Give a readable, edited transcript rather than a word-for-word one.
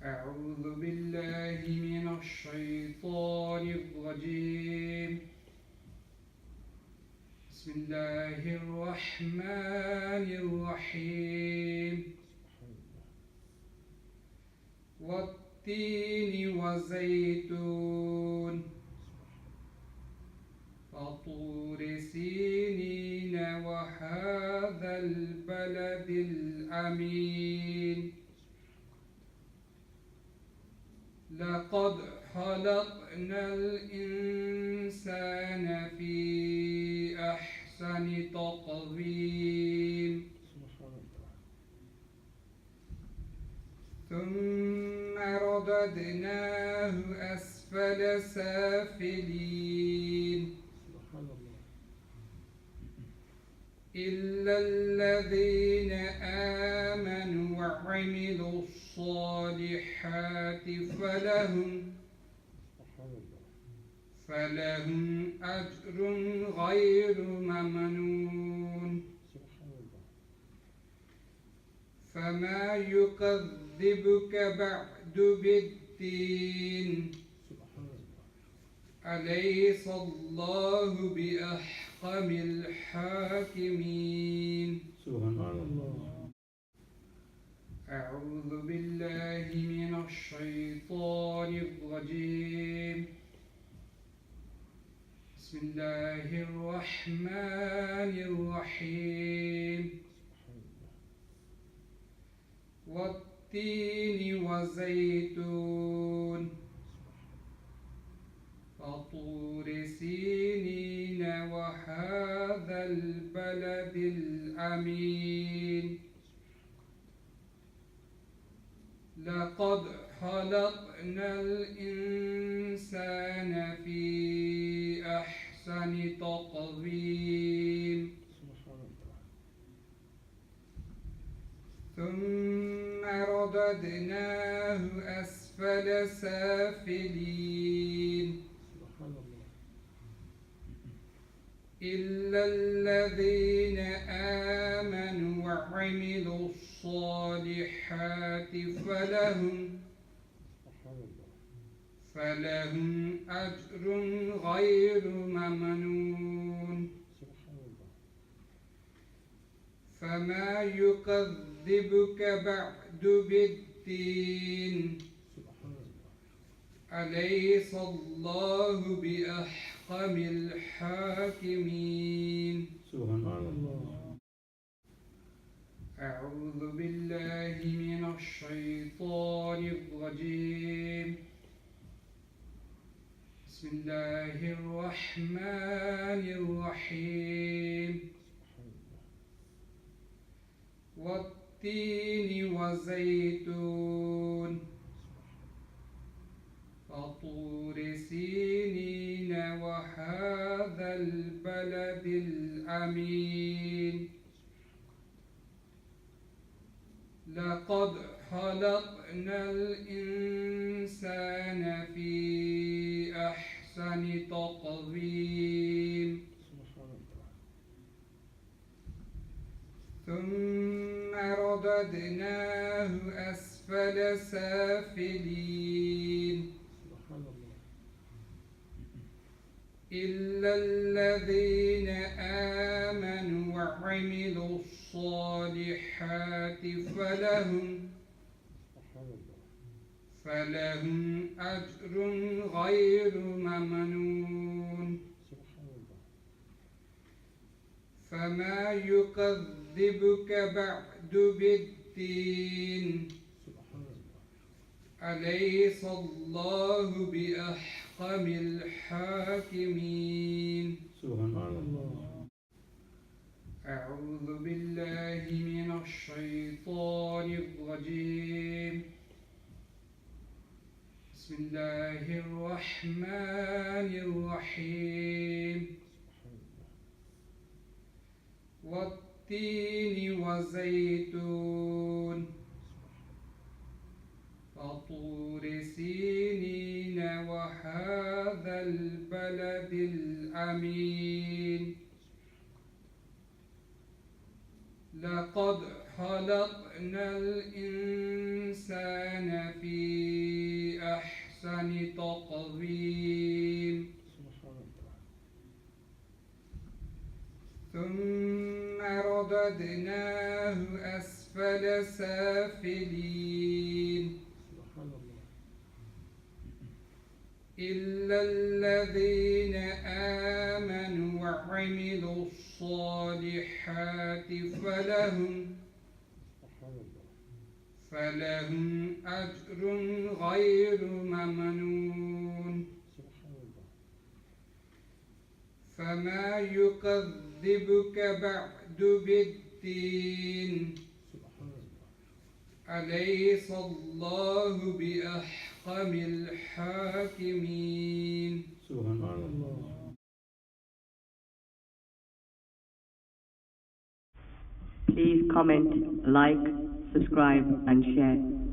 أعوذ بالله من الشيطان الرجيم. بسم الله الرحمن الرحيم. والتين والزيتون وطور سينين وهذا البلد الأمين. لقد خلقنا الإنسان في أحسن تقويم ثم رددناه أسفل سافلين إلا الذين آمنوا وعملوا الصالحات فلهم أجر غير ممنون. فما يكذبك بعد بالدين أليس الله بأحكم الحاكمين. سبحان الله. أعوذ بالله من الشيطان الرجيم. بسم الله الرحمن الرحيم. والتين والزيتون وطور سينين وهذا البلد الأمين. لقد خلقنا الإنسان في أحسن تقويم ثم رددناه أسفل سافلين إلا الذين آمنوا وعملوا الصالحات فلهم أجر غير ممنون. فما يكذبك بعد بالدين أليس الله بأحكم الحاكمين. سبحان الله. أعوذ بالله من الشيطان الرجيم. بسم الله الرحمن الرحيم. والتين والزيتون وطور سينين وهذا البلد الأمين. لقد خلقنا الإنسان في أحسن تقويم ثم رددناه أسفل سافلين إلا الذين آمنوا وعملوا الصالحات فلهم أجر غير ممنون. فما يكذبك بعد بالدين أليس الله بأحكم الحاكمين. سبحان الله. أعوذ بالله من الشيطان الرجيم. بسم الله الرحمن الرحيم. والتين والزيتون وطور سينين وهذا البلد الأمين. لقد خلقنا الإنسان في بأحسن تقويم ثم رددناه أسفل سافلين إلا الذين آمنوا وعملوا الصالحات فلهم أجر غير ممنون فما يكذبك بعد بالدين أليس الله بأحكم الحاكمين. سبحان الله. Please comment, like, subscribe and share.